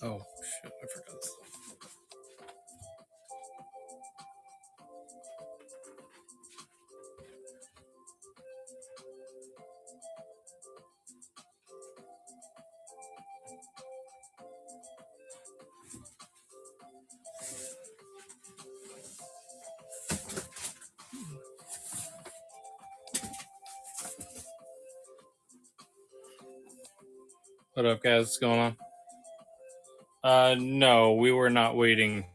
Oh shit! I forgot this. What up, guys? What's going on? No, we were not waiting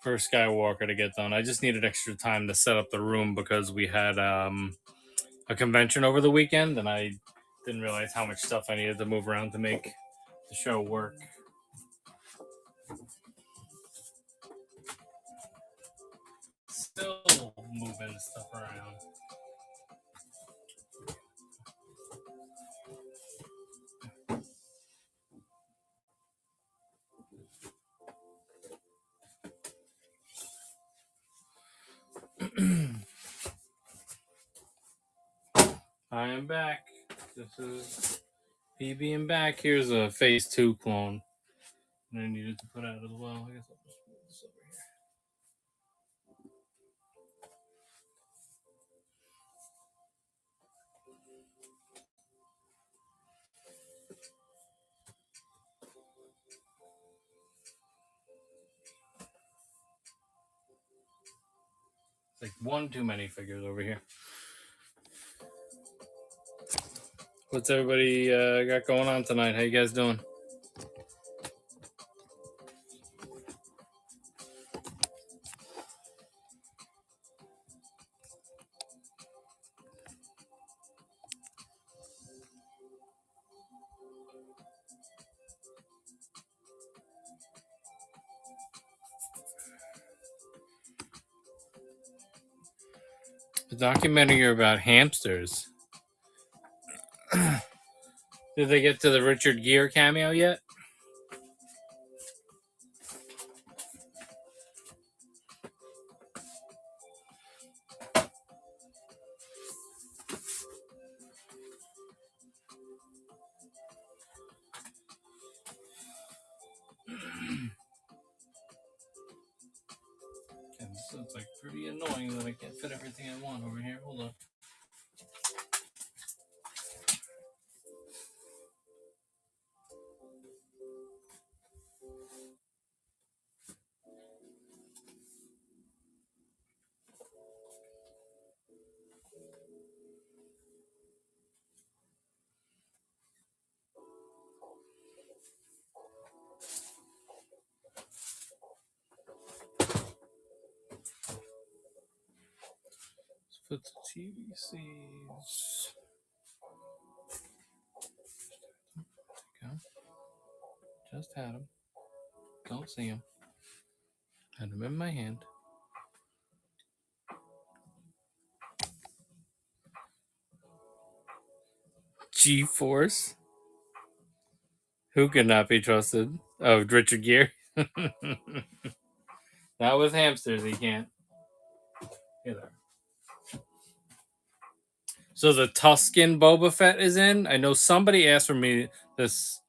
for Skywalker to get done. I just needed extra time to set up the room because we had a convention over the weekend, and I didn't realize how much stuff I needed to move around to make the show work. Still moving stuff around. I am back. This is me being back. Here's a Phase 2 clone that I needed to put out as well. I guess I'll just move this over here. It's like one too many figures over here. What's everybody got going on tonight? How you guys doing? The documentary about hamsters. Did they get to the Richard Gere cameo yet? So it's like pretty annoying that I can't fit everything I want over here. Hold on. Let's put the TVCs. Go. Just had them. Don't see them. Had them in my hand. G-Force. Who could not be trusted? Oh, Richard Gere. Not with hamsters, he can't. Here they are. So the Tuscan Boba Fett is in. I know somebody asked for me this,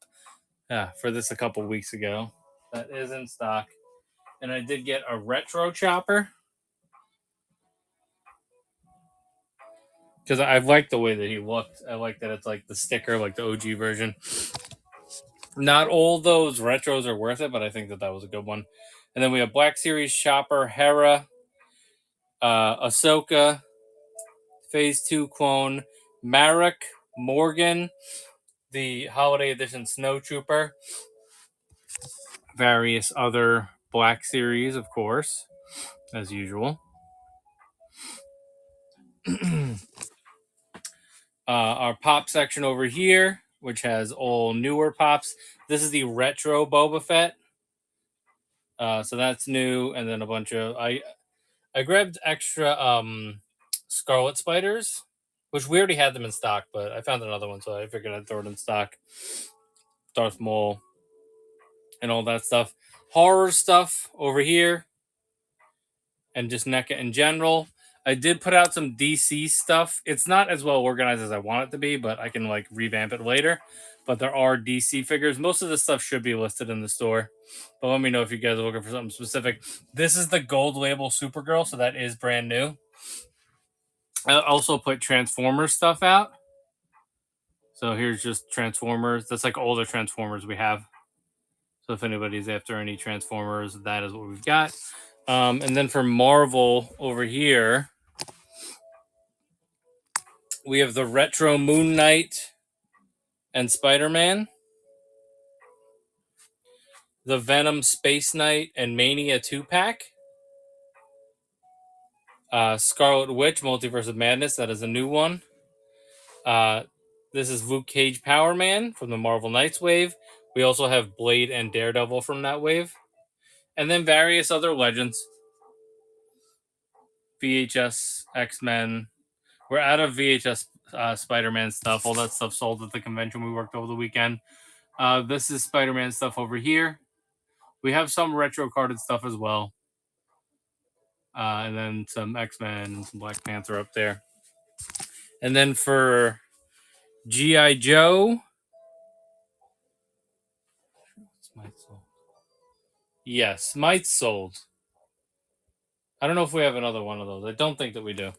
for this a couple weeks ago. That is in stock, and I did get a retro chopper because I like the way that he looked. I like that it's like the sticker, like the OG version. Not all those retros are worth it, but I think that was a good one. And then we have Black Series Chopper, Hera, Ahsoka, Phase 2 clone, Marek, Morgan, the Holiday Edition Snow Trooper, various other Black Series, of course, as usual. Our pop section over here, which has all newer pops. This is the retro Boba Fett. So that's new, and then a bunch of I grabbed extra Scarlet Spiders, which we already had them in stock, but I found another one, so I figured I'd throw it in stock. Darth Maul and all that stuff. Horror stuff over here, and just NECA in general. I did put out some DC stuff. It's not as well organized as I want it to be, but I can like revamp it later. but there are DC figures. Most of this stuff should be listed in the store, but let me know if you guys are looking for something specific. This is the gold label Supergirl, so that is brand new. I also put Transformers stuff out. So here's just Transformers. That's like older Transformers we have. So if anybody's after any Transformers, that is what we've got. And then for Marvel over here, we have the retro Moon Knight and Spider-Man, the Venom Space Knight and Mania 2-pack, Scarlet Witch Multiverse of Madness, that is a new one. This is Luke Cage Power Man from the Marvel Knights wave. We also have Blade and Daredevil from that wave. And then various other legends. VHS, X-Men. We're out of VHS Spider-Man stuff. All that stuff sold at the convention we worked over the weekend. This is Spider-Man stuff over here. We have some retro carded stuff as well. And then some X-Men and some Black Panther up there. And then for G.I. Joe. Might sold. Yes, might sold. I don't know if we have another one of those. I don't think that we do.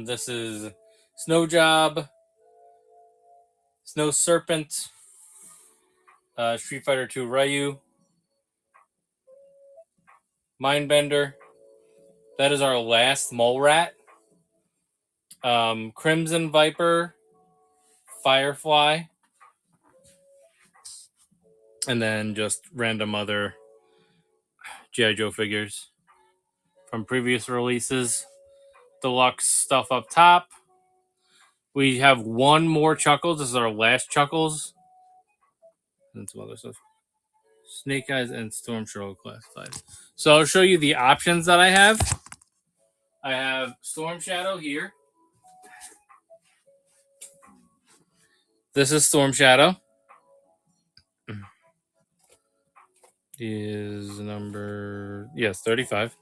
This is Snow Job, Snow Serpent, Street Fighter 2 Ryu, Mindbender. That is our last Mole Rat. Crimson Viper, Firefly, and then just random other G.I. Joe figures from previous releases. Deluxe stuff up top. We have one more Chuckles. This is our last Chuckles. And some other stuff. Snake Eyes and Storm Shadow classified. So I'll show you the options that I have. I have Storm Shadow here. This is Storm Shadow. Is number 35.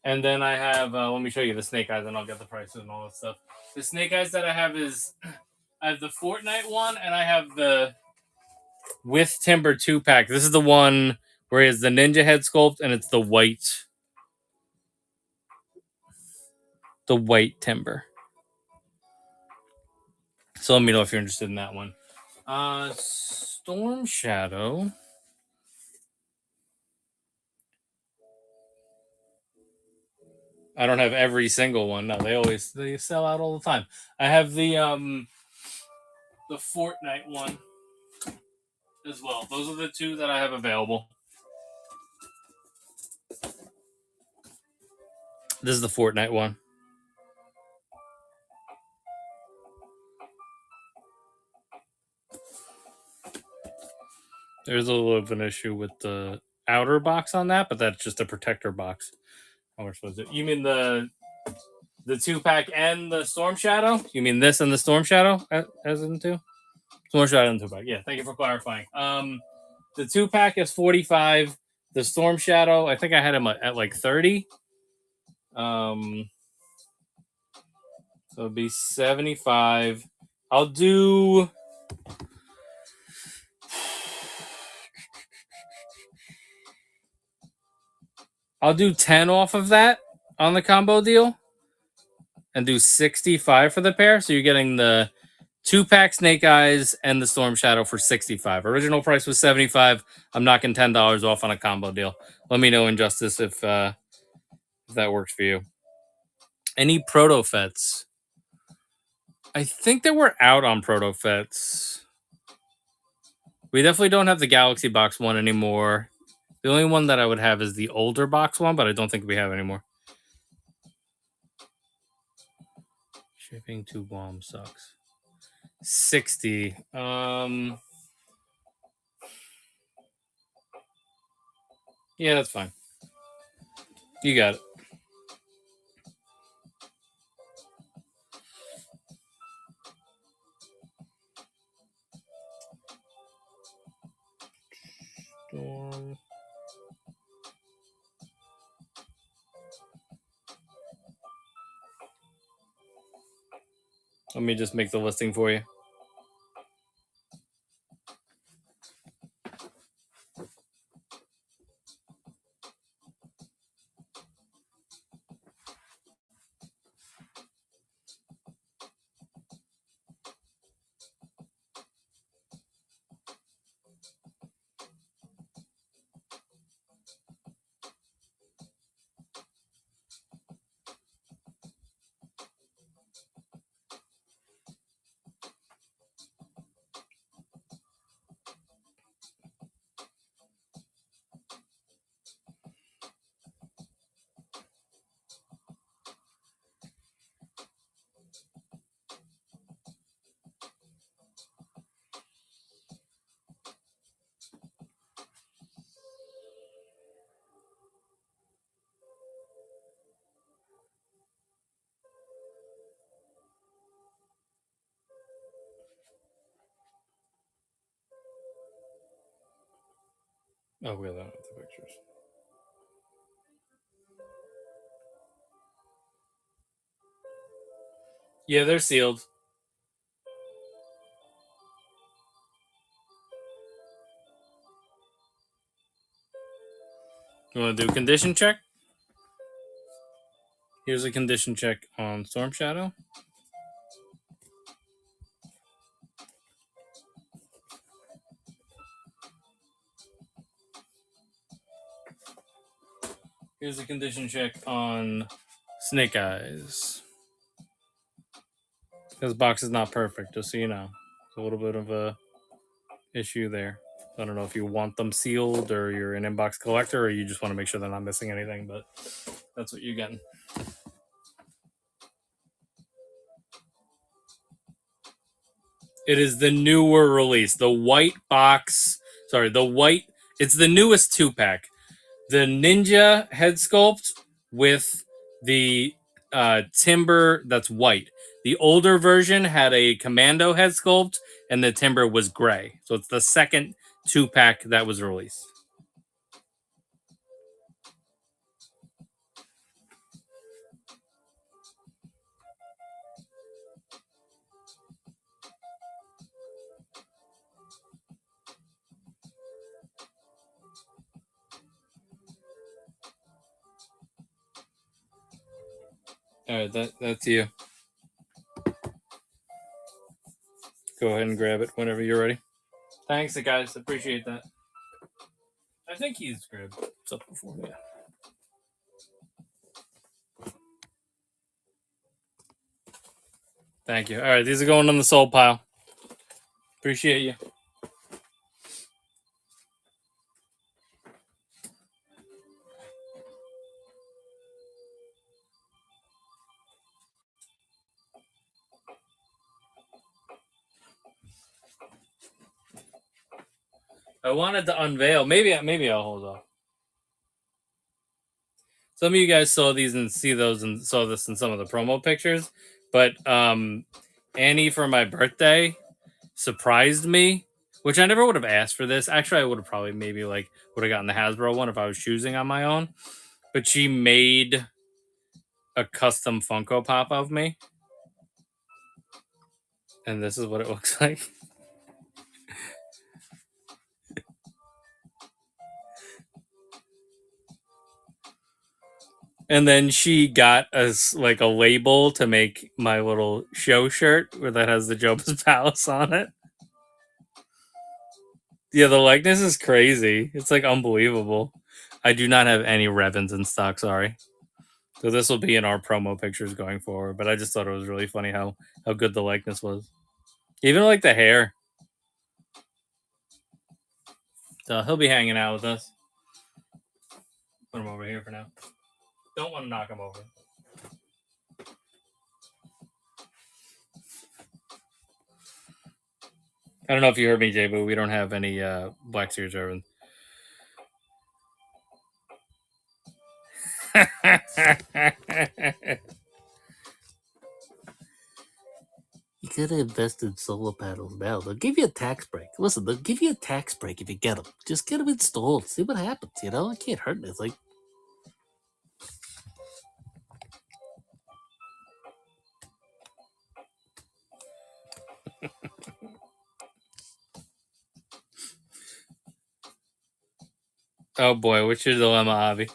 And then I have let me show you the Snake Eyes and I'll get the prices and all that stuff. The Snake Eyes that I have is I have the Fortnite one and I have the With Timber 2-pack. This is the one where he has the ninja head sculpt and it's the white timber. So let me know if you're interested in that one. Storm Shadow. I don't have every single one. No, they sell out all the time. I have the Fortnite one as well. Those are the two that I have available. This is the Fortnite one. There's a little bit of an issue with the outer box on that, but that's just a protector box. How much was it? You mean the 2-pack and the Storm Shadow? You mean this and the Storm Shadow as in two? Storm Shadow and 2-pack. Yeah, thank you for clarifying. The 2-pack is $45. The Storm Shadow, I think I had him at like $30. So it'd be $75. I'll do 10 off of that on the combo deal and do 65 for the pair. So you're getting the 2-pack Snake Eyes and the Storm Shadow for 65. Original price was 75. I'm knocking $10 off on a combo deal. Let me know, Injustice, if that works for you. Any Proto Fets? I think that we're out on Proto Fets. We definitely don't have the Galaxy Box one anymore. The only one that I would have is the older box one, but I don't think we have anymore. Shipping to Guam sucks. 60. Yeah, that's fine. You got it. Storm. Let me just make the listing for you. Oh, we have that with the pictures. Yeah, they're sealed. You want to do condition check? Here's a condition check on Storm Shadow. Here's a condition check on Snake Eyes. This box is not perfect, just so you know. It's a little bit of a issue there. I don't know if you want them sealed or you're an inbox collector or you just want to make sure they're not missing anything, but that's what you're getting. It is the newer release. The white box. Sorry, the white. It's the newest 2-pack. The Ninja head sculpt with the timber that's white. The older version had a Commando head sculpt and the timber was gray. So it's the second 2-pack that was released. All right, that's you. Go ahead and grab it whenever you're ready. Thanks, guys. Appreciate that. I think he's grabbed stuff before. Yeah. Thank you. All right, these are going on the soul pile. Appreciate you. I wanted to unveil. Maybe I'll hold off. Some of you guys saw these and see those and saw this in some of the promo pictures, but Annie for my birthday surprised me, which I never would have asked for this. Actually, I would have probably maybe would have gotten the Hasbro one if I was choosing on my own. But she made a custom Funko Pop of me, and this is what it looks like. And then she got us a label to make my little show shirt where that has the Job's Palace on it. Yeah, the likeness is crazy. It's unbelievable. I do not have any Revens in stock, sorry. So this will be in our promo pictures going forward. But I just thought it was really funny how good the likeness was. Even the hair. So he'll be hanging out with us. Put him over here for now. Don't want to knock him over. I don't know if you heard me, Jay, but we don't have any Black Series Revens. You gotta invest in solar panels now. They'll give you a tax break. Listen, they'll give you a tax break if you get them. Just get them installed. See what happens, you know? It can't hurt anything. Oh boy, what's your dilemma, Avi?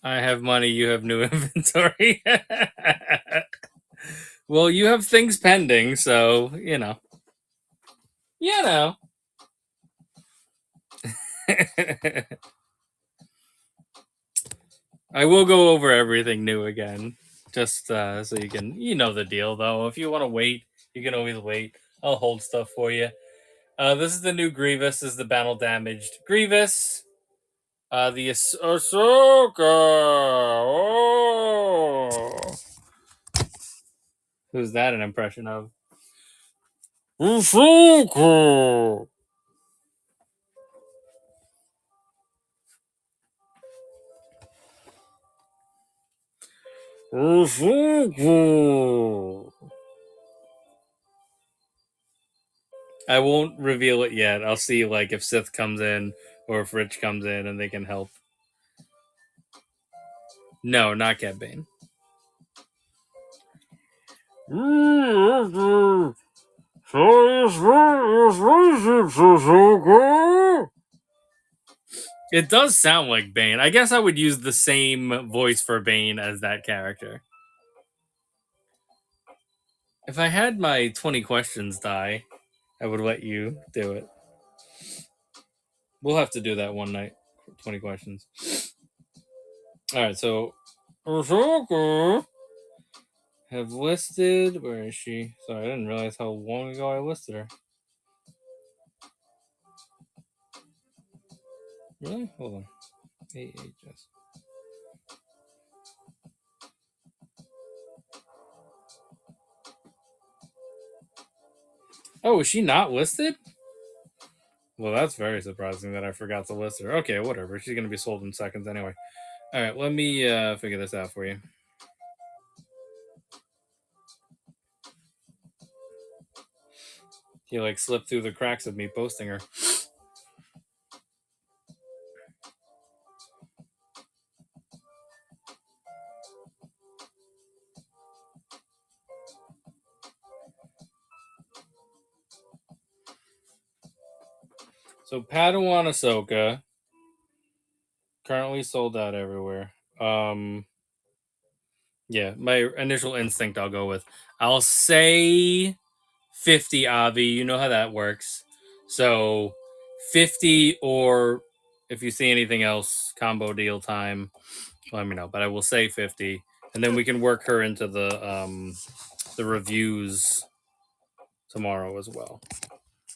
I have money, you have new inventory. Well, you have things pending, so you know. You know. I will go over everything new again, just so you know the deal. Though, if you want to wait, you can always wait. I'll hold stuff for you. This is the new Grievous. This is the battle damaged Grievous. The Ahsoka. Oh. Who's that an impression of? Ahsoka. Ahsoka. I won't reveal it yet. I'll see like if Sith comes in or if Rich comes in and they can help. No, not Cad Bane. It does sound like Bane. I guess I would use the same voice for Bane as that character. If I had my 20 questions die, I would let you do it. We'll have to do that one night. 20 questions. Alright, so have listed. Where is she? Sorry, I didn't realize how long ago I listed her. Really? Hold on. AHS. Oh, is she not listed? Well, that's very surprising that I forgot to list her. Okay, whatever. She's going to be sold in seconds anyway. All right, let me figure this out for you. He like slipped through the cracks of me posting her. So Padawan Ahsoka currently sold out everywhere. Yeah, my initial instinct I'll go with. I'll say 50 Avi. You know how that works. So 50, or if you see anything else, combo deal time, let me know. But I will say 50. And then we can work her into the reviews tomorrow as well.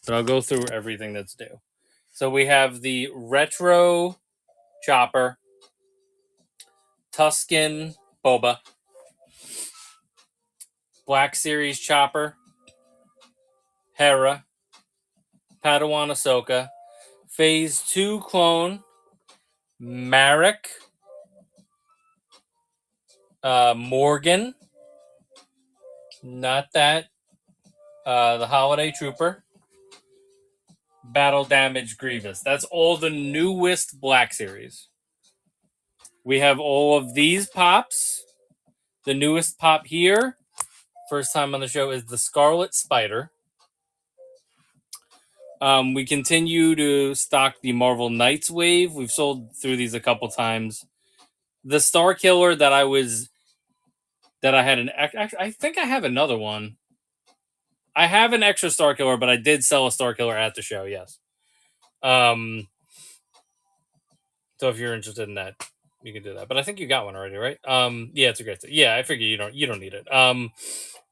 So I'll go through everything that's due. So we have the retro Chopper, Tusken Boba, Black Series Chopper, Hera, Padawan Ahsoka, Phase 2 clone, Marek, Morgan, not that, the Holiday Trooper, Battle Damage Grievous. That's all the newest Black Series. We have all of these pops. The newest pop here, first time on the show, is the Scarlet Spider. We continue to stock the Marvel Knights wave. We've sold through these a couple times. The Star Killer that I had an I think I have another one. I have an extra Star Killer, but I did sell a Star Killer at the show. Yes. So if you're interested in that, you can do that. But I think you got one already, right? Yeah, it's a great thing. Yeah, I figure you don't need it.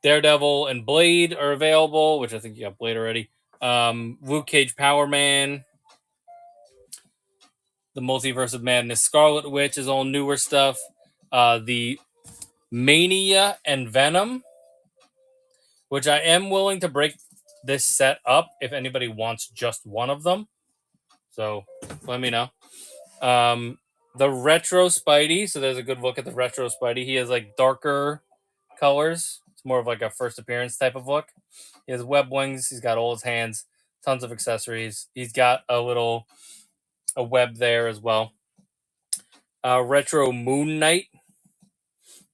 Daredevil and Blade are available, which I think you got Blade already. Luke Cage Power Man. The Multiverse of Madness Scarlet Witch is all newer stuff. The Mania and Venom, which I am willing to break this set up if anybody wants just one of them. So let me know. The Retro Spidey. So there's a good look at the Retro Spidey. He has like darker colors. It's more of like a first appearance type of look. He has web wings. He's got all his hands, tons of accessories. He's got a web there as well. Retro Moon Knight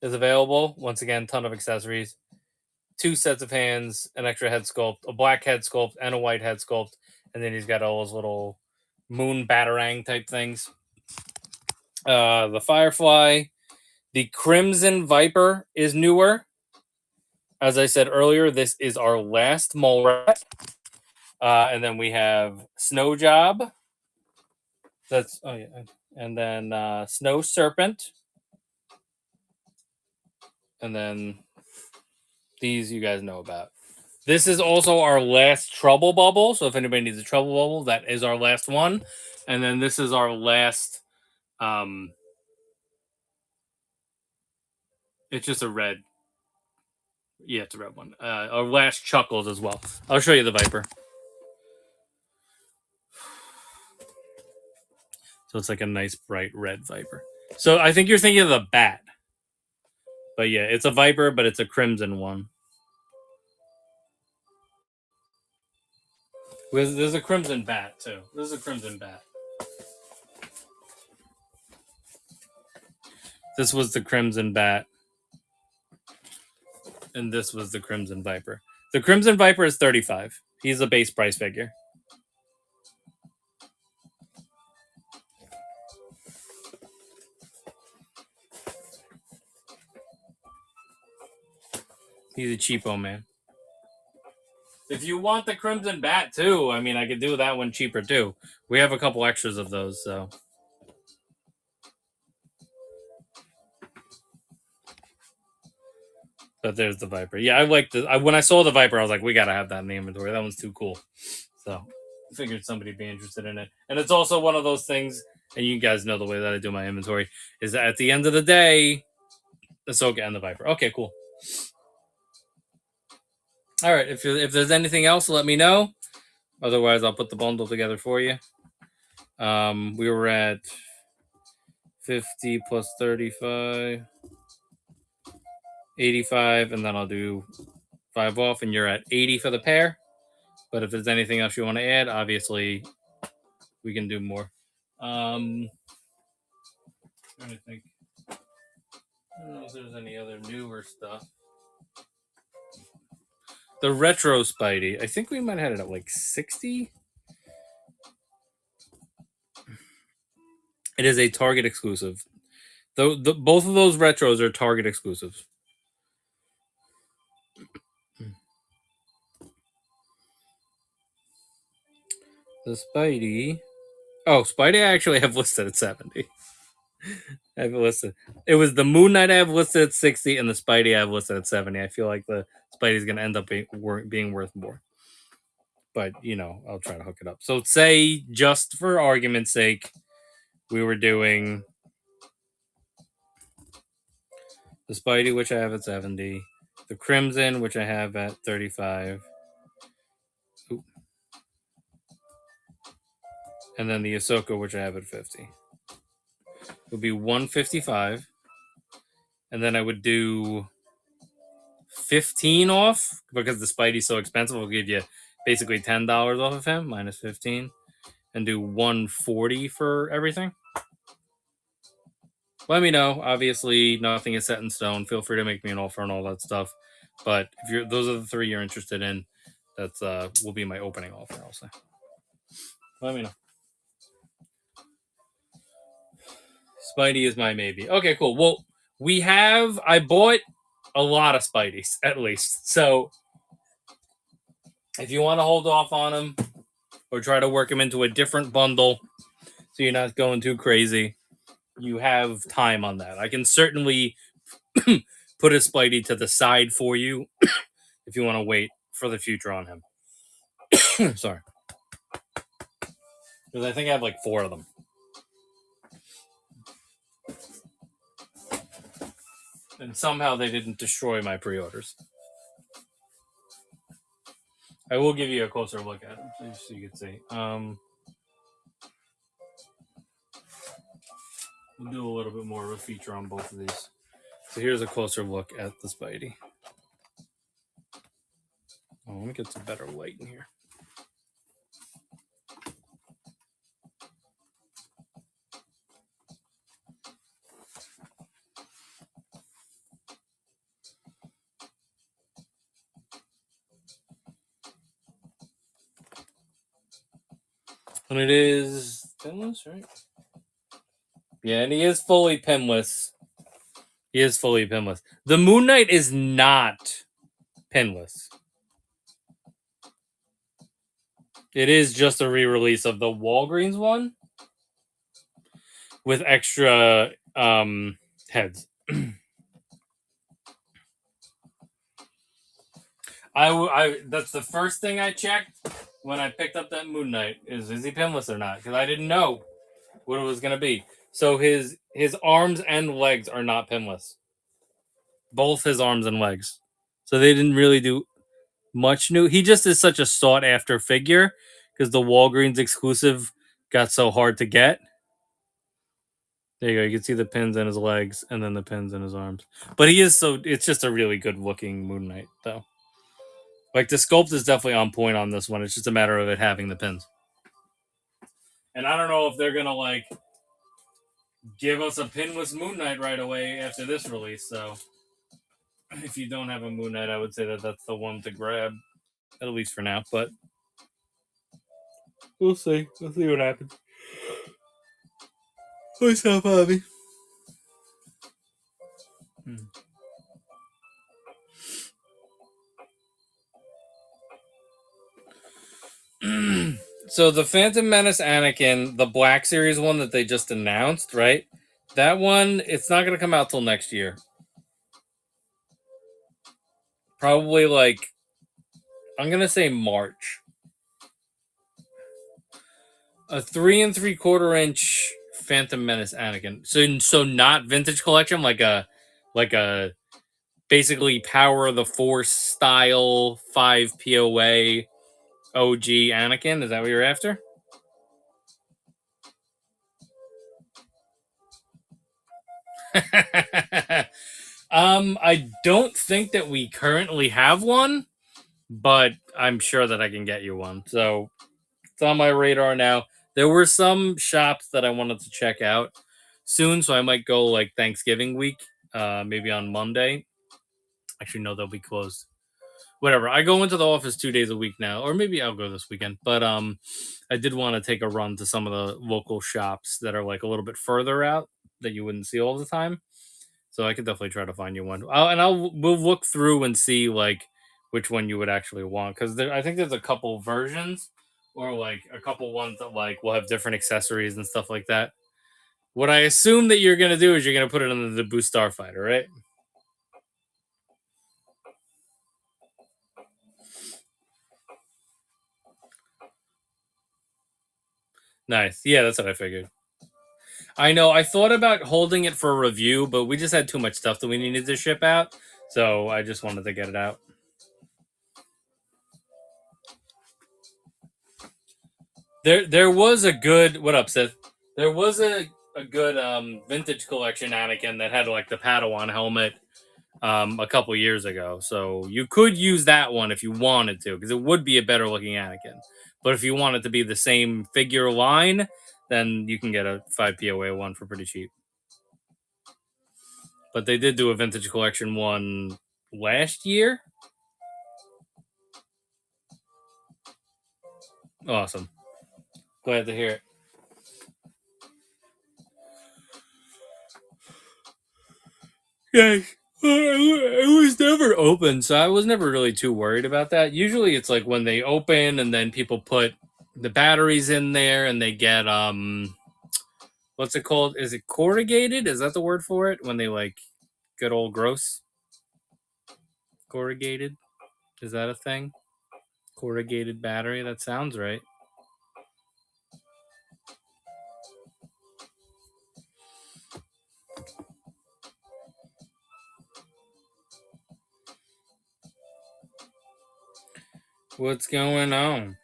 is available. Once again, ton of accessories. 2 sets of hands, an extra head sculpt, a black head sculpt, and a white head sculpt. And then he's got all his little moon batarang type things. The Firefly. The Crimson Viper is newer. As I said earlier, this is our last mole rat. And then we have Snow Job. That's and then Snow Serpent. And then these you guys know about. This is also our last Trouble Bubble. So if anybody needs a Trouble Bubble, that is our last one. And then this is our last. It's just a red. Yeah, it's a red one. Our last Chuckles as well. I'll show you the Viper. So it's like a nice bright red Viper. So I think you're thinking of the bat. But yeah, it's a Viper, but it's a crimson one. There's a crimson bat too. This is a crimson bat. This was the crimson bat. And this was the crimson Viper. The crimson Viper is $35. He's a base price figure. He's a cheapo, man. If you want the crimson bat too, I mean, I could do that one cheaper too. We have a couple extras of those, so. But there's the Viper. Yeah, I like the. When I saw the Viper, I was like, we gotta have that in the inventory. That one's too cool. So I figured somebody'd be interested in it. And it's also one of those things, and you guys know the way that I do my inventory, is that at the end of the day, the Ahsoka and the Viper. Okay, cool. All right, if there's anything else, let me know. Otherwise, I'll put the bundle together for you. We were at 50 plus 35, 85, and then I'll do 5 off, and you're at 80 for the pair. But if there's anything else you want to add, obviously, we can do more. Trying to think. I don't know if there's any other newer stuff. The retro Spidey, I think we might have had it at like 60. It is a Target exclusive. Both of those retros are Target exclusives. The Spidey. Oh, Spidey I actually have listed at 70. I have it listed. It was the Moon Knight I have listed at 60 and the Spidey I have listed at 70. I feel like the Spidey's going to end up being worth more. But, I'll try to hook it up. So say, just for argument's sake, we were doing the Spidey, which I have at 70, the Crimson, which I have at 35, and then the Ahsoka, which I have at 50. It would be 155, and then I would do 15 off, because the Spidey's so expensive. We'll give you basically $10 off of him, minus 15, and do 140 for everything. Let me know. Obviously, nothing is set in stone. Feel free to make me an offer and all that stuff. But if those are the 3 you're interested in, that's will be my opening offer. I'll say. Let me know. Spidey is my maybe. Okay, cool. Well, I bought a lot of Spideys at least. So if you want to hold off on them or try to work them into a different bundle, so you're not going too crazy, you have time on that. I can certainly put a Spidey to the side for you if you want to wait for the future on him. Sorry. Because I think I have like 4 of them. And somehow they didn't destroy my pre-orders. I will give you a closer look at them so you can see. We'll do a little bit more of a feature on both of these. So here's a closer look at the Spidey. Oh, let me get some better light in here. And it is pinless, right? Yeah, and he is fully pinless. He is fully pinless. The Moon Knight is not pinless. It is just a re-release of the Walgreens one with extra heads. I that's the first thing I checked when I picked up that Moon Knight is he pinless or not? Because I didn't know what it was gonna be. So his arms and legs are not pinless. Both his arms and legs. So they didn't really do much new. He just is such a sought after figure because the Walgreens exclusive got so hard to get. There you go. You can see the pins in his legs and then the pins in his arms. But he is so it's just a really good looking Moon Knight though. Like the sculpt is definitely on point on this one. It's just a matter of it having the pins. And I don't know if they're gonna like give us a pinless Moon Knight right away after this release. So if you don't have a Moon Knight, I would say that that's the one to grab, at least for now. But we'll see. We'll see what happens. What's up, Bobby? So the Phantom Menace Anakin, the Black Series one that they just announced, right? That one, it's not going to come out till next year. Probably like, I'm going to say March. A 3 3/4 inch Phantom Menace Anakin. So not vintage collection, like a basically Power of the Force style 5 POA OG Anakin. Is that what you're after? I don't think that we currently have one, but I'm sure that I can get you one. So it's on my radar now. There were some shops that I wanted to check out soon, so I might go like Thanksgiving week, maybe on Monday. Actually, no, they'll be closed. Whatever. I go into the office 2 days a week now, or maybe I'll go this weekend. But I did want to take a run to some of the local shops that are like a little bit further out that you wouldn't see all the time. So I could definitely try to find you one. We'll look through and see like which one you would actually want because I think there's a couple versions or like a couple ones that like will have different accessories and stuff like that. What I assume that you're gonna do is you're gonna put it on the Naboo Starfighter, right? Nice. Yeah, that's what I figured. I know. I thought about holding it for a review, but we just had too much stuff that we needed to ship out, so I just wanted to get it out. There was a good what up, Seth? There was a good vintage collection Anakin that had like the Padawan helmet a couple years ago. So you could use that one if you wanted to, because it would be a better looking Anakin. But if you want it to be the same figure line, then you can get a 5 POA one for pretty cheap. But they did do a vintage collection one last year. Awesome. Glad to hear it. Yeah, it was never open, so I was never really too worried about that. Usually, it's like when they open and then people put the batteries in there and they get what's it called? Is it corrugated? Is that the word for it? When they like get all gross? Corrugated? Is that a thing? Corrugated battery? That sounds right. What's going on?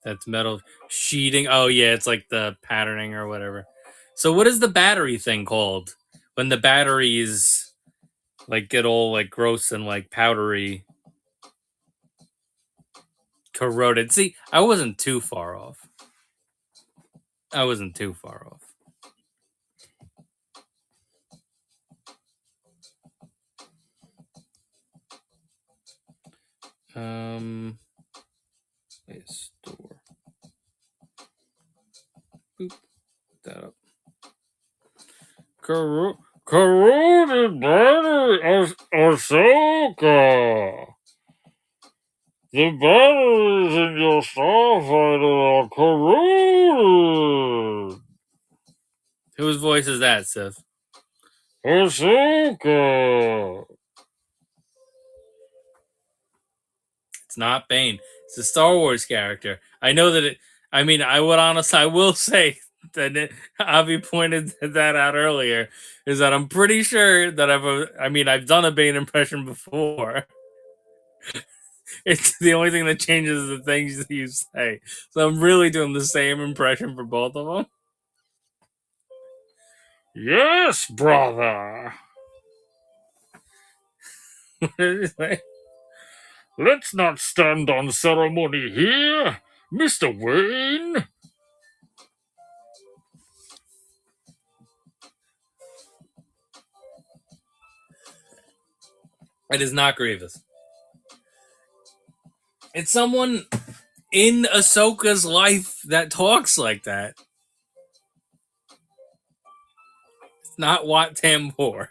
That's metal sheeting. Oh yeah, it's like the patterning or whatever. So what is the battery thing called? When the batteries like get all like gross and like powdery, corroded. See, I wasn't too far off. I wasn't too far off. Store. Boop. Put that up. Corroded battery, Ahsoka. The batteries in your starfighter are corroded. Whose voice is that, Sith? Ahsoka. It's not Bane. It's a Star Wars character. I know that it. I mean, I will say that Avi pointed that out earlier. Is that I'm pretty sure that I've done a Bane impression before. It's the only thing that changes the things that you say. So I'm really doing the same impression for both of them. Yes, brother. Let's not stand on ceremony here, Mr. Wayne. It is not Grievous. It's someone in Ahsoka's life that talks like that. It's not Wat Tambor.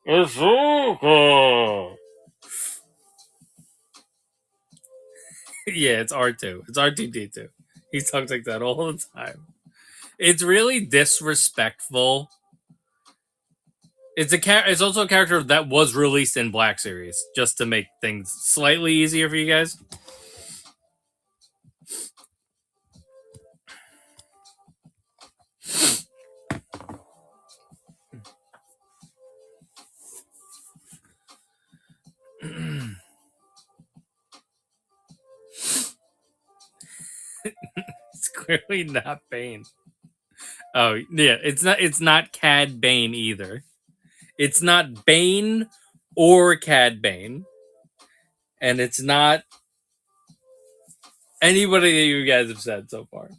Ahsoka. Yeah, it's R2. It's R2D2. He talks like that all the time. It's really disrespectful. It's also a character that was released in Black Series just to make things slightly easier for you guys. It's clearly not Bane. Oh yeah, it's not Cad Bane either. It's not Bane or Cad Bane. And it's not anybody that you guys have said so far.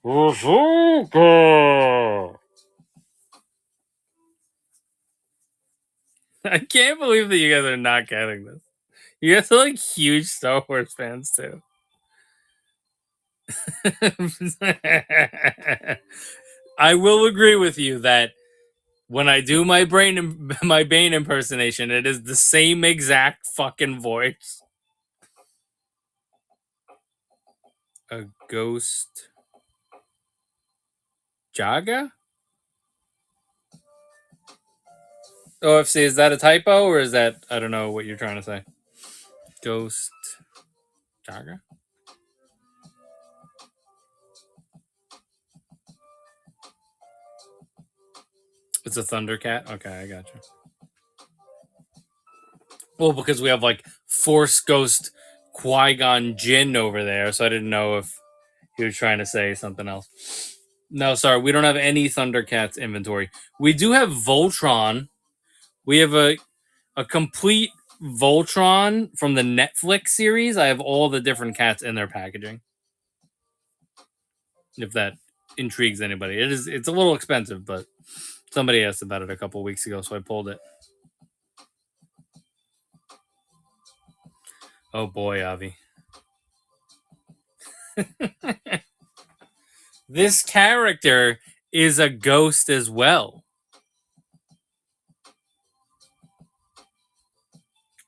Ahsoka. I can't believe that you guys are not getting this. You guys are like huge Star Wars fans too. I will agree with you that when I do my Bane impersonation, it is the same exact fucking voice. A ghost Jaga? OFC, is that a typo or is that I don't know what you're trying to say? Ghost Jaga? It's a Thundercat? Okay, I got you. Well, because we have like Force Ghost Qui-Gon Jinn over there, so I didn't know if he was trying to say something else. No, sorry, we don't have any Thundercats inventory. We do have Voltron. We have a complete Voltron from the Netflix series. I have all the different cats in their packaging. If that intrigues anybody. It's a little expensive, but somebody asked about it a couple weeks ago, so I pulled it. Oh boy, Avi. This character is a ghost as well.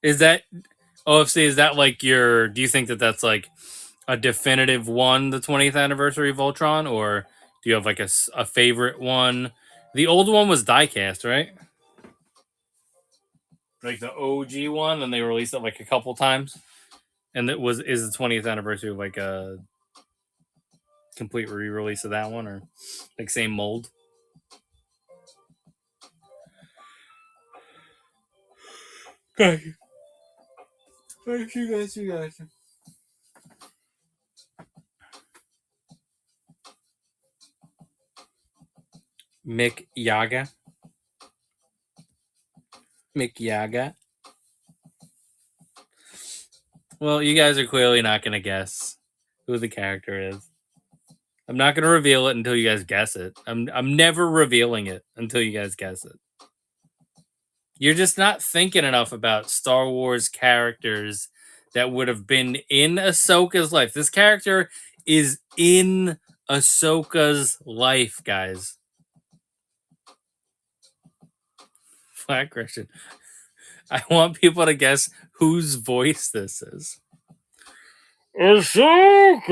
Is that OFC? Is that like your? Do you think that that's like a definitive one, the 20th anniversary of Voltron, or do you have like a favorite one? The old one was diecast, right? Like the OG one, and they released it like a couple times, and it is the 20th anniversary of like a complete re-release of that one, or like same mold. Okay. You guys. Mick Yaga. Mick Yaga. Well, you guys are clearly not going to guess who the character is. I'm not going to reveal it until you guys guess it. I'm never revealing it until you guys guess it. You're just not thinking enough about Star Wars characters that would have been in Ahsoka's life. This character is in Ahsoka's life, guys. Flat Christian. I want people to guess whose voice this is. Ahsoka!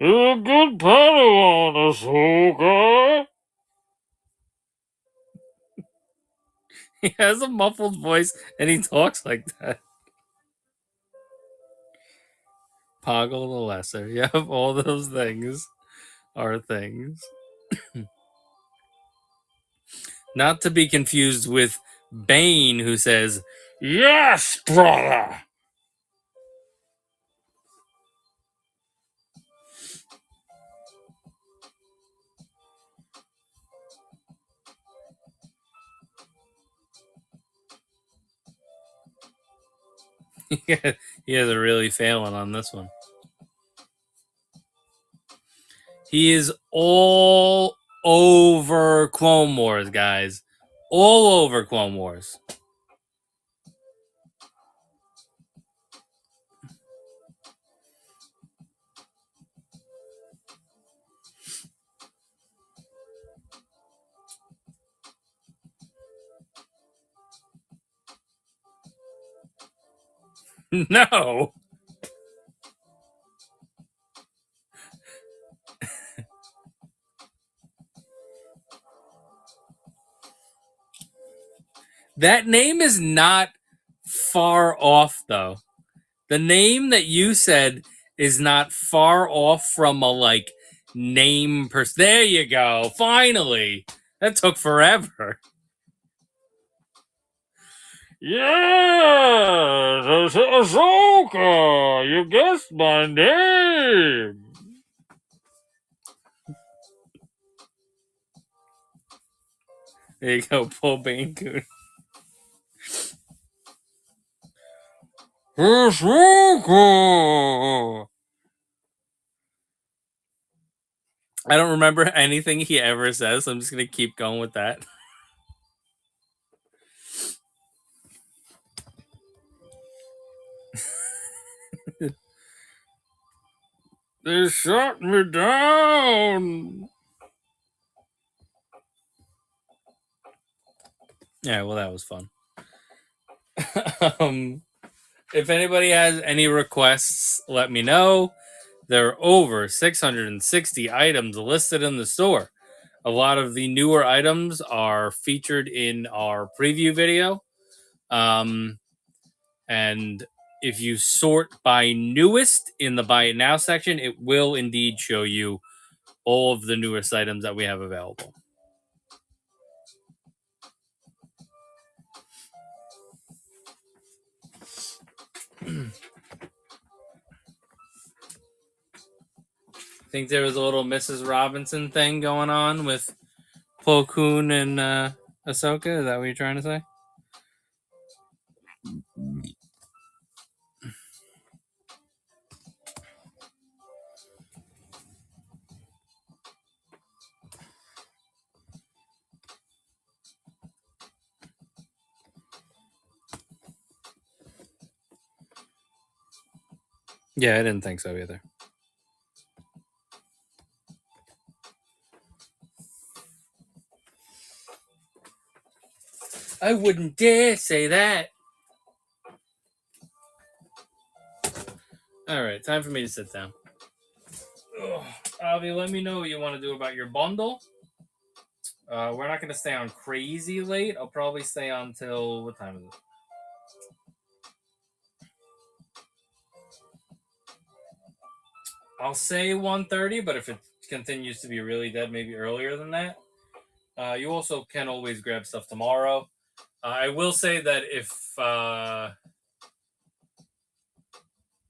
You're a good Padawan, Ahsoka! He has a muffled voice and he talks like that. Poggle the Lesser. Yep, all those things are things. Not to be confused with Bane, who says, "Yes, brother!" He has a really failing on this one. He is all over Clone Wars, guys. All over Clone Wars. No. That name is not far off, though. The name that you said is not far off from a, like, name person. There you go. Finally. That took forever. Yes, Ahsoka. You guessed my name. There you go, Paul Bancoon. Ahsoka. I don't remember anything he ever says, so I'm just gonna keep going with that. They shut me down. Yeah, well, that was fun. If anybody has any requests, let me know. There are over 660 items listed in the store. A lot of the newer items are featured in our preview video. And if you sort by newest in the Buy It Now section, it will indeed show you all of the newest items that we have available. I think there was a little Mrs. Robinson thing going on with Plo Koon and Ahsoka. Is that what you're trying to say? Yeah, I didn't think so either. I wouldn't dare say that. All right, time for me to sit down. Avi, let me know what you want to do about your bundle. We're not going to stay on crazy late. I'll probably stay on till, what time is it? I'll say 1:30, but if it continues to be really dead, maybe earlier than that. You also can always grab stuff tomorrow. I will say that if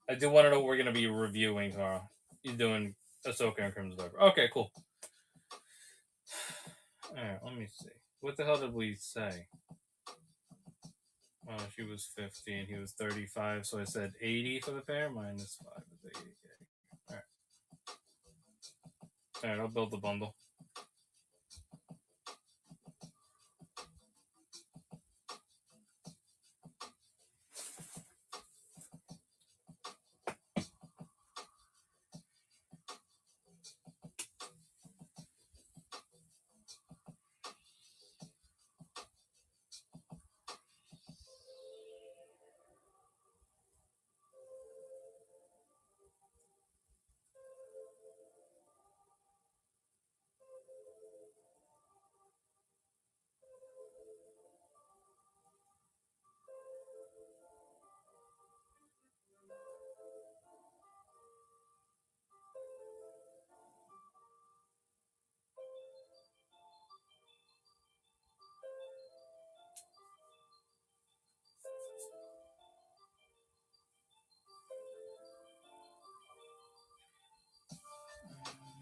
I do want to know what we're going to be reviewing tomorrow. You're doing Ahsoka and Crimson Viper. Okay, cool. Alright, let me see. What the hell did we say? Well, she was 50 and he was 35, so I said 80 for the pair. Minus 5 is 80. Alright. Alright, I'll build the bundle.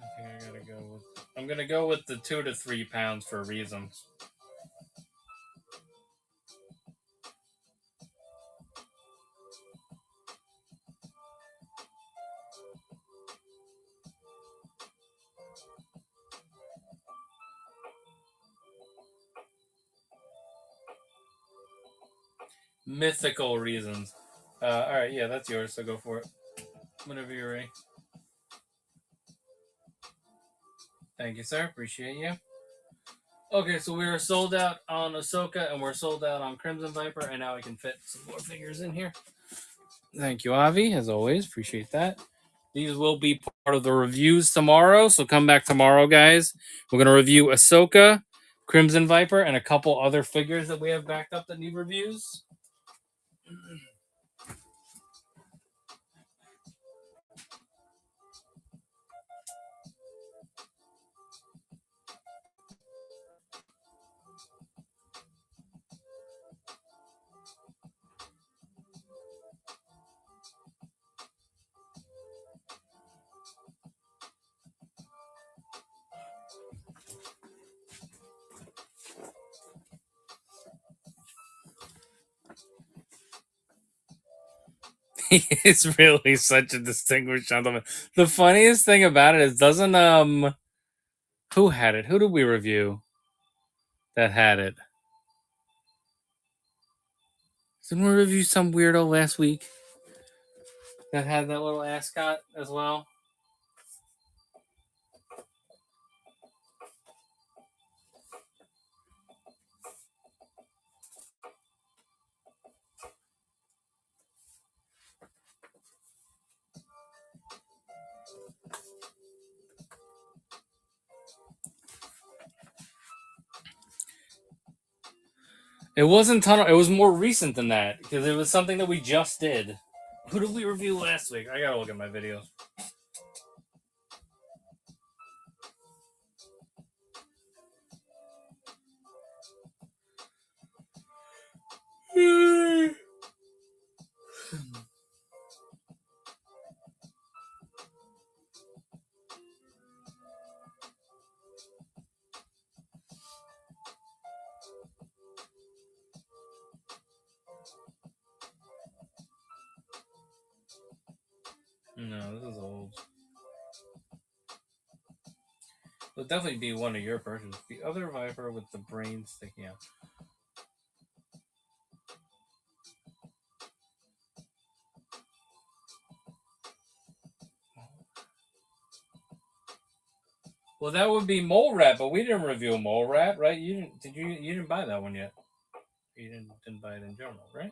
I think I gotta go with. I'm gonna go with the 2 to 3 pounds for a reason. Mythical reasons. Alright, yeah, that's yours, so go for it. Whenever you're ready. Thank you, sir. Appreciate you. Okay, so we are sold out on Ahsoka and we're sold out on Crimson Viper, and now we can fit some more figures in here. Thank you, Avi, as always. Appreciate that. These will be part of the reviews tomorrow, so come back tomorrow, guys. We're going to review Ahsoka, Crimson Viper, and a couple other figures that we have backed up that need reviews. It's really such a distinguished gentleman. The funniest thing about it is, doesn't who had it? Who did we review that had it? Didn't we review some weirdo last week that had that little ascot as well? It wasn't tunnel. It was more recent than that because it was something that we just did. Who did we review last week? I gotta look at my videos. No, this is old. It'll definitely be one of your purchases. The other Viper with the brain sticking out. Well, that would be Mole Rat, but we didn't review Mole Rat, right? You didn't? Did you? You didn't buy that one yet. You didn't buy it in general, right?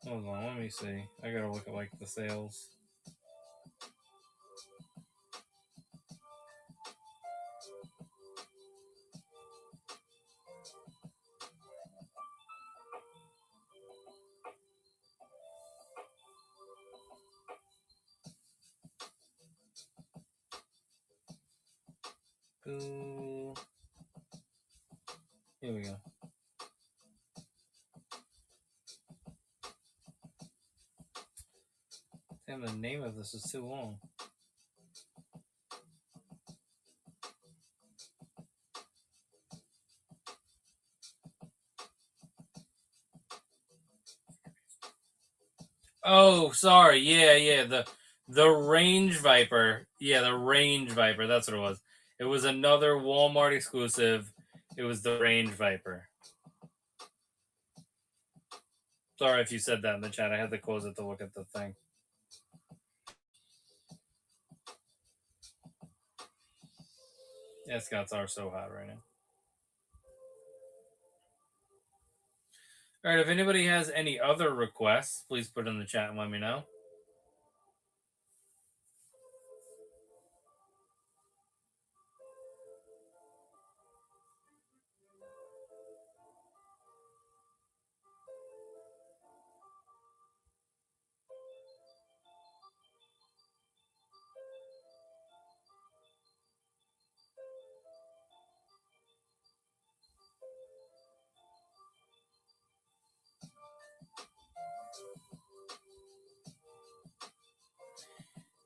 Hold on, let me see. I gotta look at like the sales. Boo. Here we go. Damn, the name of this is too long. Oh, sorry. Yeah. The Range Viper. Yeah, the Range Viper. That's what it was. It was another Walmart exclusive. It was the Range Viper. Sorry if you said that in the chat. I had to close it to look at the thing. Yeah, Scots are so hot right now. All right, if anybody has any other requests, please put it in the chat and let me know.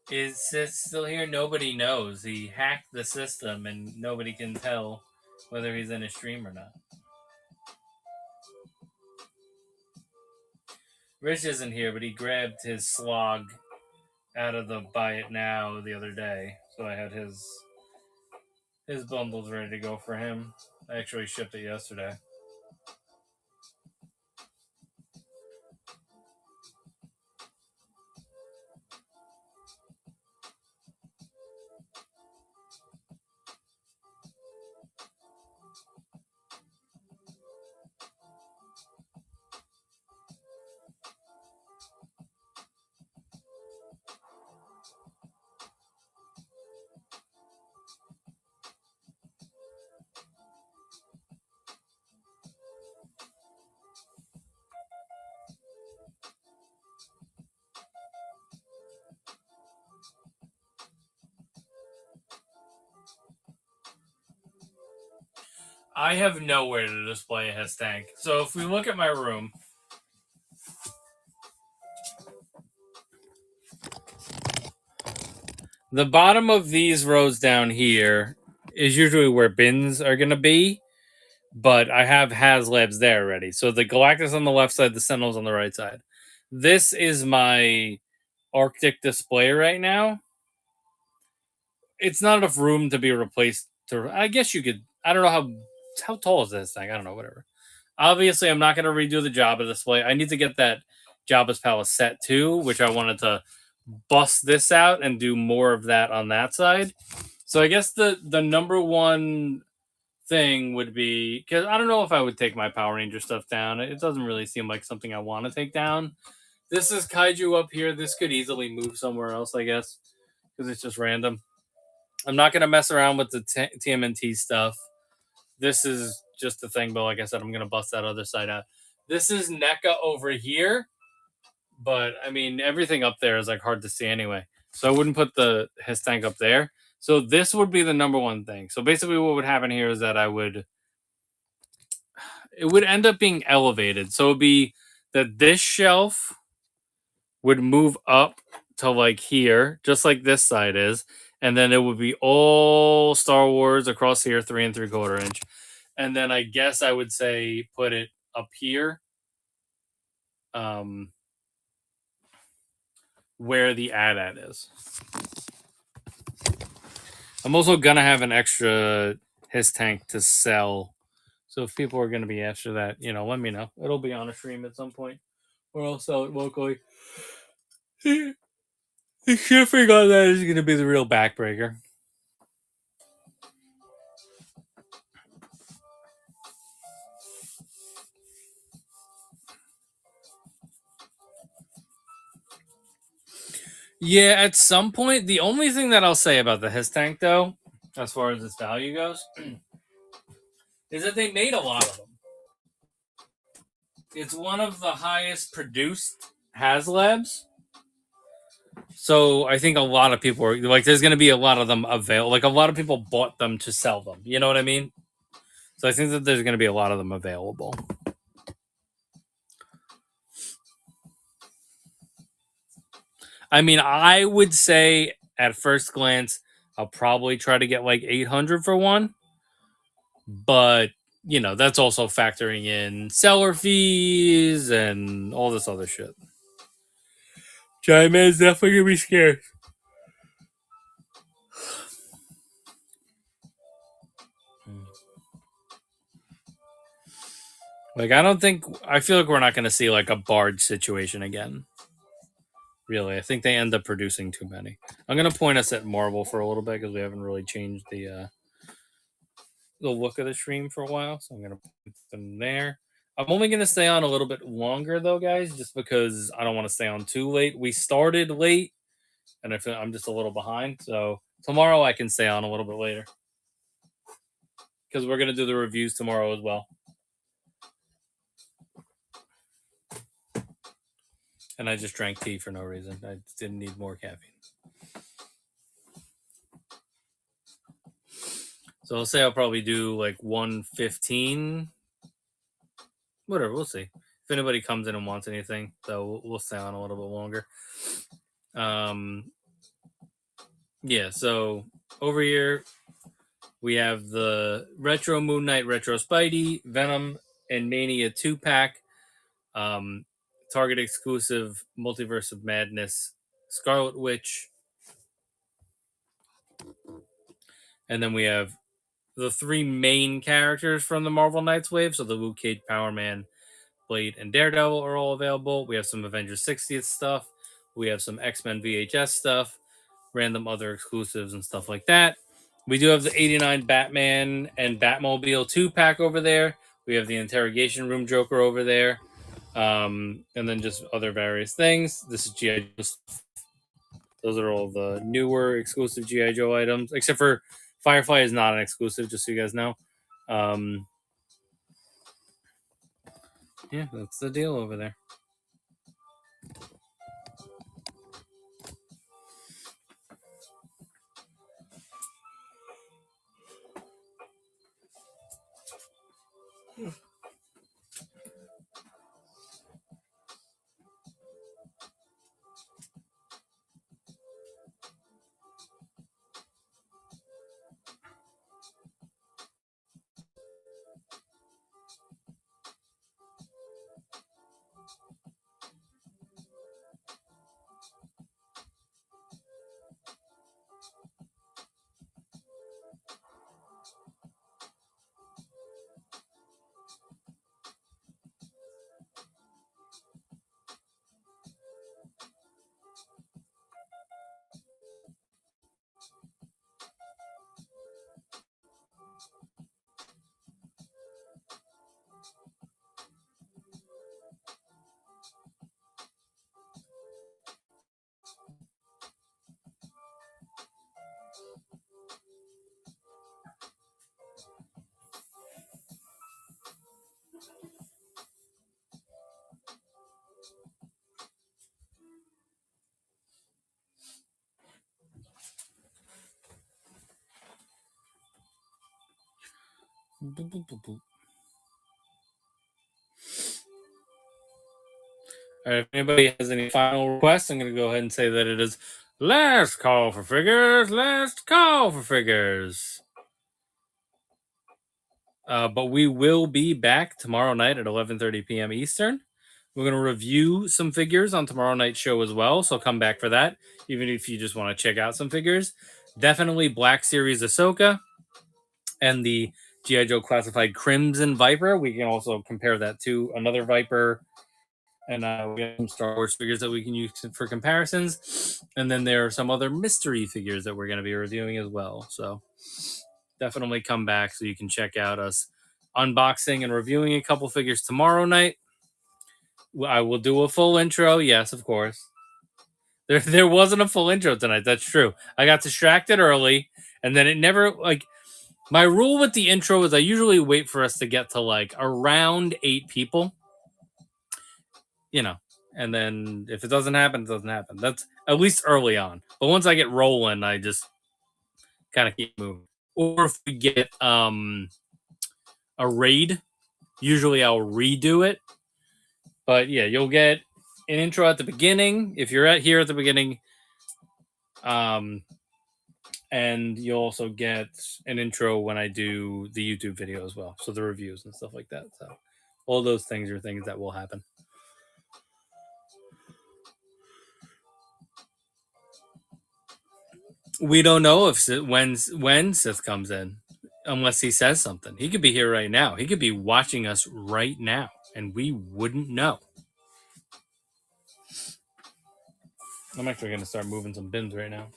Is Sis still here? Nobody knows. He hacked the system and nobody can tell whether he's in a stream or not. Rich isn't here, but he grabbed his slog out of the Buy It Now the other day. So I had his bundles ready to go for him. I actually shipped it yesterday. I have nowhere to display a His tank. So if we look at my room, the bottom of these rows down here is usually where bins are going to be, but I have HasLabs there already. So the Galactus on the left side, the Sentinels on the right side. This is my Arctic display right now. It's not enough room to be replaced. I guess you could. I don't know how tall is this thing. I don't know. Whatever. Obviously, I'm not going to redo the Jabba display. I need to get that Jabba's Palace set too, which I wanted to bust this out and do more of that on that side. So I guess the number one thing would be, because I don't know if I would take my Power Ranger stuff down. It doesn't really seem like something I want to take down. This is Kaiju up here. This could easily move somewhere else, I guess, because it's just random. I'm not going to mess around with the TMNT stuff. This is just a thing, but like I said, I'm going to bust that other side out. This is NECA over here, but I mean, everything up there is like hard to see anyway. So I wouldn't put his tank up there. So this would be the number one thing. So basically what would happen here is that it would end up being elevated. So it would be that this shelf would move up to like here, just like this side is. And then it would be all Star Wars across here, 3 3/4 inch. And then I guess I would say put it up here, where the AT-AT is. I'm also gonna have an extra His tank to sell. So if people are gonna be after that, let me know. It'll be on a stream at some point, or I'll sell it locally. The shipping on that is gonna be the real backbreaker. Yeah, at some point, the only thing that I'll say about the His tank, though, as far as its value goes, is that they made a lot of them. It's one of the highest produced HasLabs. So I think a lot of people are like, there's going to be a lot of them available. Like a lot of people bought them to sell them. You know what I mean? So I think that there's going to be a lot of them available. I mean, I would say at first glance, I'll probably try to get like 800 for one, but you know, that's also factoring in seller fees and all this other shit. Giant Man's definitely gonna be scared. Like, I feel like we're not gonna see like a barge situation again. Really, I think they end up producing too many. I'm gonna point us at Marvel for a little bit because we haven't really changed the look of the stream for a while. So I'm gonna put them there. I'm only gonna stay on a little bit longer though, guys, just because I don't want to stay on too late. We started late, and I feel I'm just a little behind. So tomorrow I can stay on a little bit later because we're gonna do the reviews tomorrow as well. And I just drank tea for no reason. I didn't need more caffeine. So I'll say I'll probably do like 115. Whatever, we'll see. If anybody comes in and wants anything, though, we'll stay on a little bit longer. Yeah, so over here we have the Retro Moon Knight, Retro Spidey, Venom, and Mania 2-pack. Target exclusive Multiverse of Madness, Scarlet Witch. And then we have the three main characters from the Marvel Knights wave. So the Luke Cage, Power Man, Blade, and Daredevil are all available. We have some Avengers 60th stuff. We have some X-Men VHS stuff, random other exclusives and stuff like that. We do have the 89 Batman and Batmobile 2-pack over there. We have the Interrogation Room Joker over there. And then just other various things. This is G.I. Joe stuff. Those are all the newer exclusive G.I. Joe items, except for Firefly is not an exclusive, just so you guys know. Yeah, that's the deal over there. Boop, boop, boop, boop. All right, if anybody has any final requests, I'm going to go ahead and say that it is last call for figures. Last call for figures. But we will be back tomorrow night at 11:30 p.m. Eastern. We're going to review some figures on tomorrow night's show as well, so come back for that, even if you just want to check out some figures. Definitely Black Series Ahsoka and the G.I. Joe Classified Crimson Viper. We can also compare that to another Viper. And we have some Star Wars figures that we can use for comparisons. And then there are some other mystery figures that we're going to be reviewing as well. So definitely come back so you can check out us unboxing and reviewing a couple figures tomorrow night. I will do a full intro. Yes, of course. There wasn't a full intro tonight. That's true. I got distracted early, and then it never, like, my rule with the intro is I usually wait for us to get to like around 8 people, you know, and then if it doesn't happen, it doesn't happen. That's at least early on. But once I get rolling, I just kind of keep moving. Or if we get a raid. Usually I'll redo it. But yeah, you'll get an intro at the beginning if you're here at the beginning. And you'll also get an intro when I do the YouTube video as well. So the reviews and stuff like that. So all those things are things that will happen. We don't know if when Sith comes in, unless he says something. He could be here right now. He could be watching us right now, and we wouldn't know. I'm actually going to start moving some bins right now.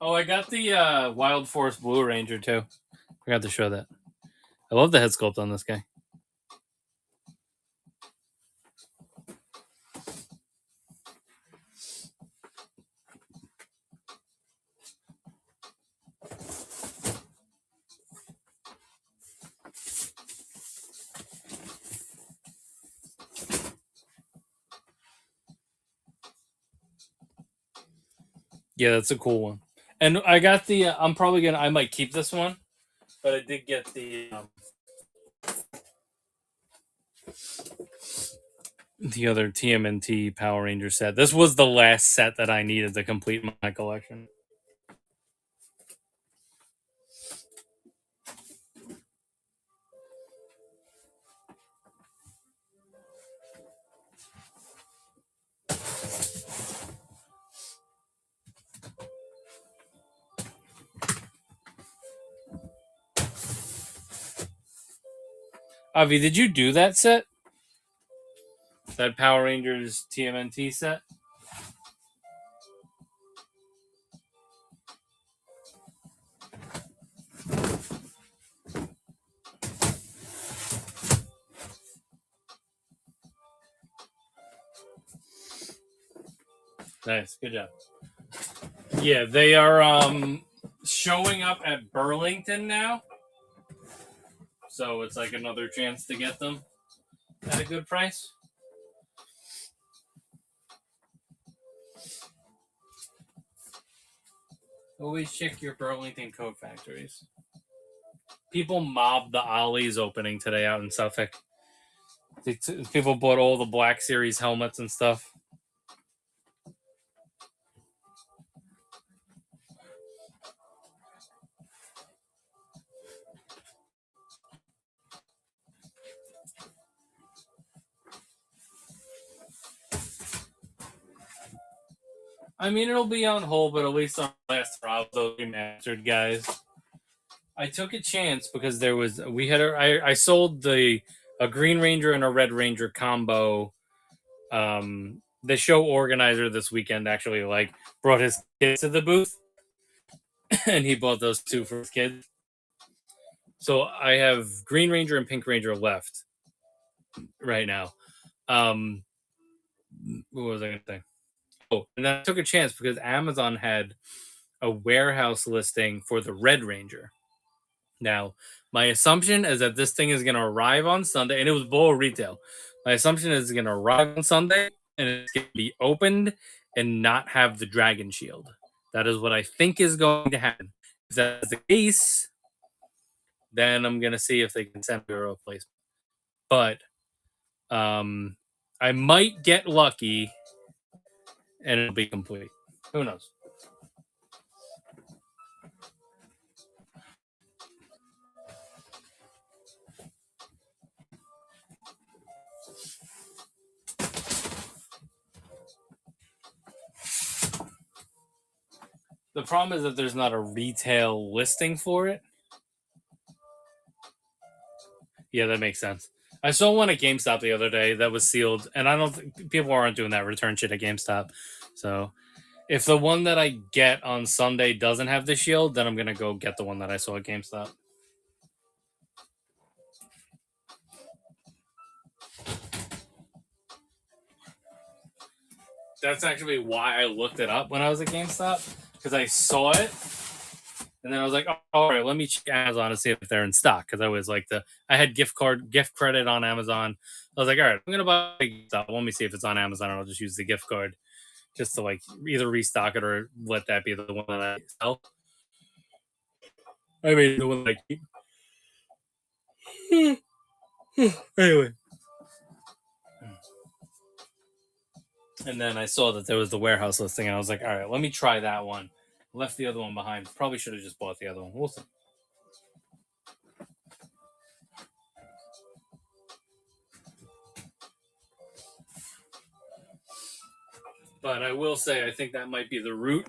Oh, I got the Wild Force Blue Ranger too. Forgot to show that. I love the head sculpt on this guy. Yeah, that's a cool one. And I got the. I'm probably gonna. I might keep this one, but I did get the other TMNT Power Ranger set. This was the last set that I needed to complete my collection. Avi, did you do that set? That Power Rangers TMNT set? Nice, good job. Yeah, they are showing up at Burlington now. So it's like another chance to get them at a good price. Always check your Burlington coat factories. People mobbed the Ollie's opening today out in Suffolk. People bought all the Black Series helmets and stuff. I mean, it'll be on hold, but at least on last Bravo remastered, guys. I took a chance because there was I sold a Green Ranger and a Red Ranger combo. The show organizer this weekend actually brought his kids to the booth, and he bought those two for his kids. So I have Green Ranger and Pink Ranger left right now. What was I going to say? Oh, and then I took a chance because Amazon had a warehouse listing for the Red Ranger. Now, my assumption is that this thing is going to arrive on Sunday, and it was below retail. My assumption is it's going to arrive on Sunday, and it's going to be opened and not have the dragon shield. That is what I think is going to happen. If that's the case, then I'm going to see if they can send me a replacement. But I might get lucky, and it'll be complete. Who knows? The problem is that there's not a retail listing for it. Yeah, that makes sense. I saw one at GameStop the other day that was sealed, and I don't think people aren't doing that return shit at GameStop. So if the one that I get on Sunday doesn't have the shield, then I'm gonna go get the one that I saw at GameStop. That's actually why I looked it up when I was at GameStop, because I saw it And then I was like, oh, all right, let me check Amazon to see if they're in stock because I was like I had gift credit on Amazon. I was like, all right, I'm gonna buy stuff. Let me see if it's on Amazon, and I'll just use the gift card just to like either restock it or let that be the one that I sell. I mean, the one that I keep. Anyway, and then I saw that there was the warehouse listing, and I was like, all right, let me try that one. Left the other one behind. Probably should have just bought the other one. We'll see. But I will say, I think that might be the route.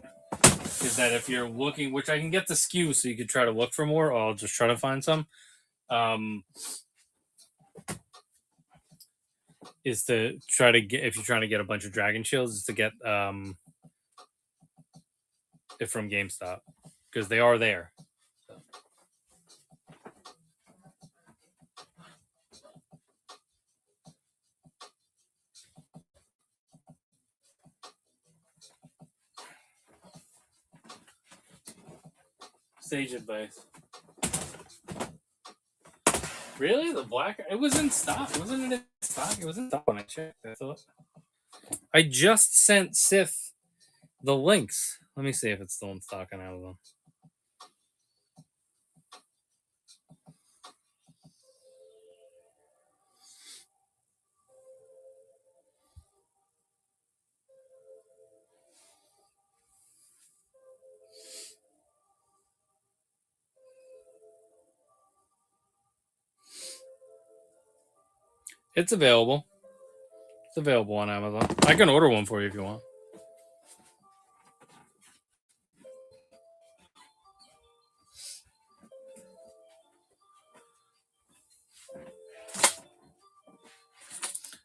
Is that if you're looking, which I can get the SKU, so you could try to look for more, or I'll just try to find some. Is to try to get, if you're trying to get a bunch of dragon shields, is to get it from GameStop because they are there. So. Sage advice. Really, the black? It was in stock. Wasn't it in stock? It was in stock when I checked. I thought. I just sent Sith the links. Let me see if it's still in stock on Amazon. It's available. It's available on Amazon. I can order one for you if you want.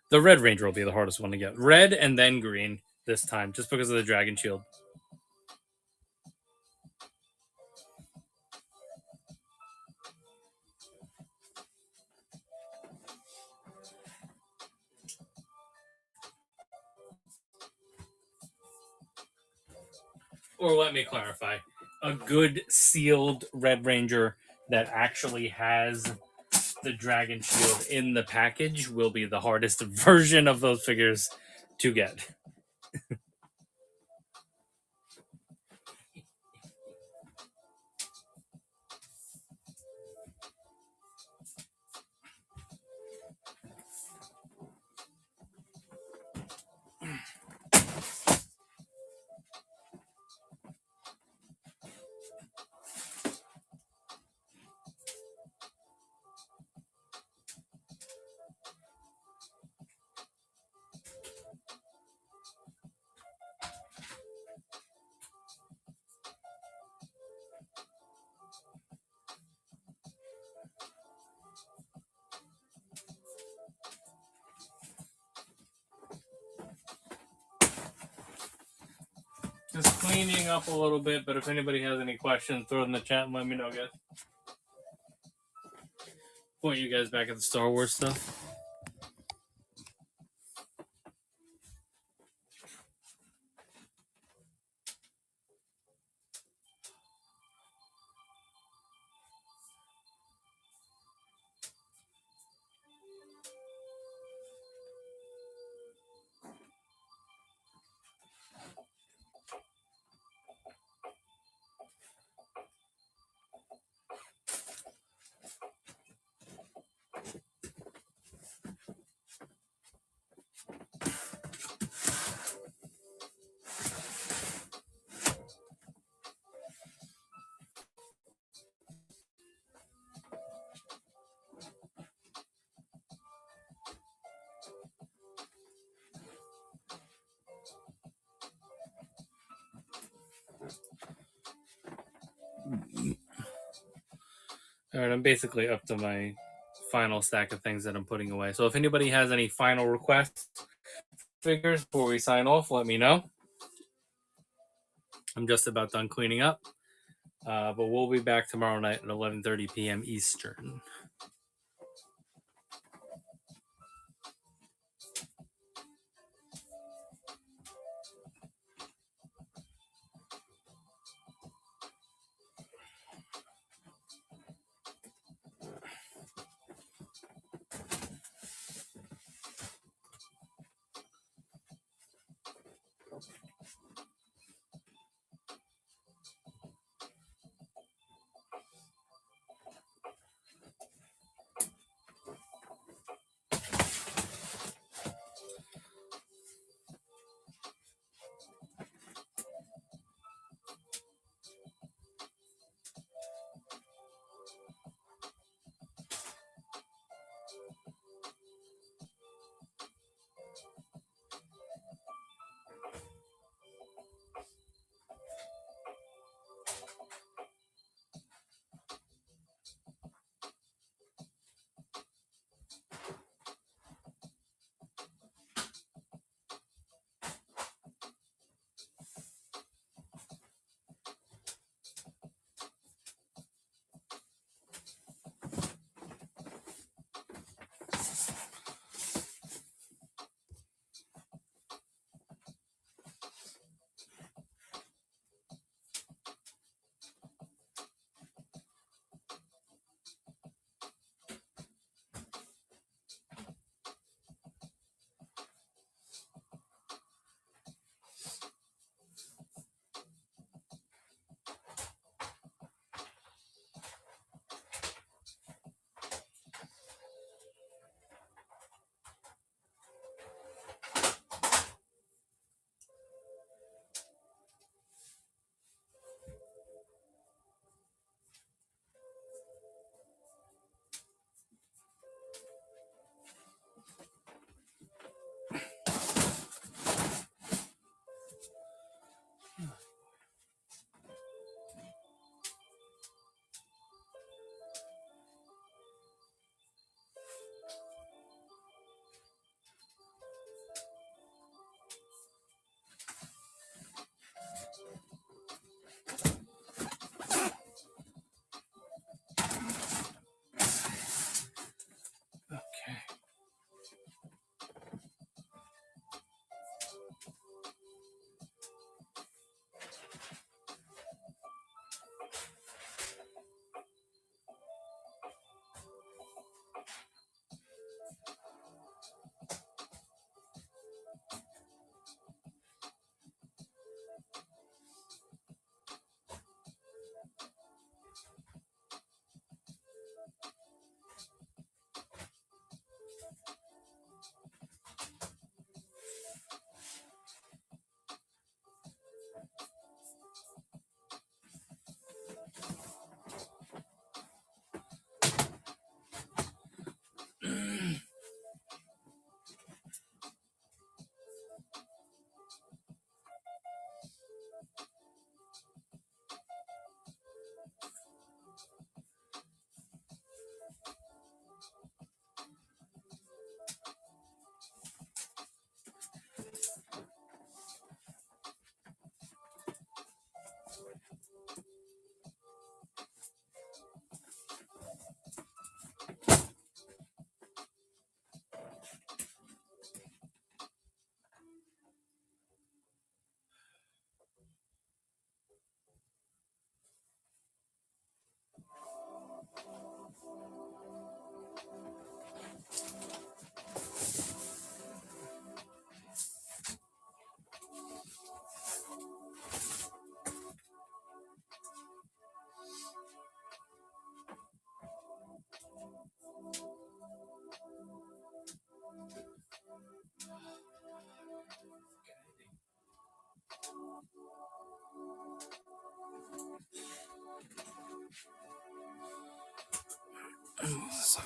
The Red Ranger will be the hardest one to get. Red and then green this time, just because of the Dragon Shield. Or let me clarify. A good sealed Red Ranger that actually has the Dragon Shield in the package will be the hardest version of those figures to get. Just cleaning up a little bit, but if anybody has any questions, throw it in the chat and let me know, guys. Point you guys back at the Star Wars stuff. All right, I'm basically up to my final stack of things that I'm putting away. So if anybody has any final requests, figures before we sign off, let me know. I'm just about done cleaning up, but we'll be back tomorrow night at 11:30 p.m. Eastern. Okay. So.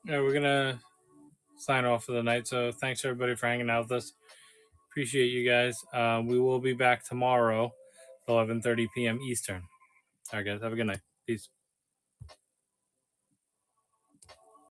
Yeah, we're gonna sign off for the night. So thanks everybody for hanging out with us. Appreciate you guys. We will be back tomorrow, 11:30 p.m. Eastern. All right, guys. Have a good night. Peace.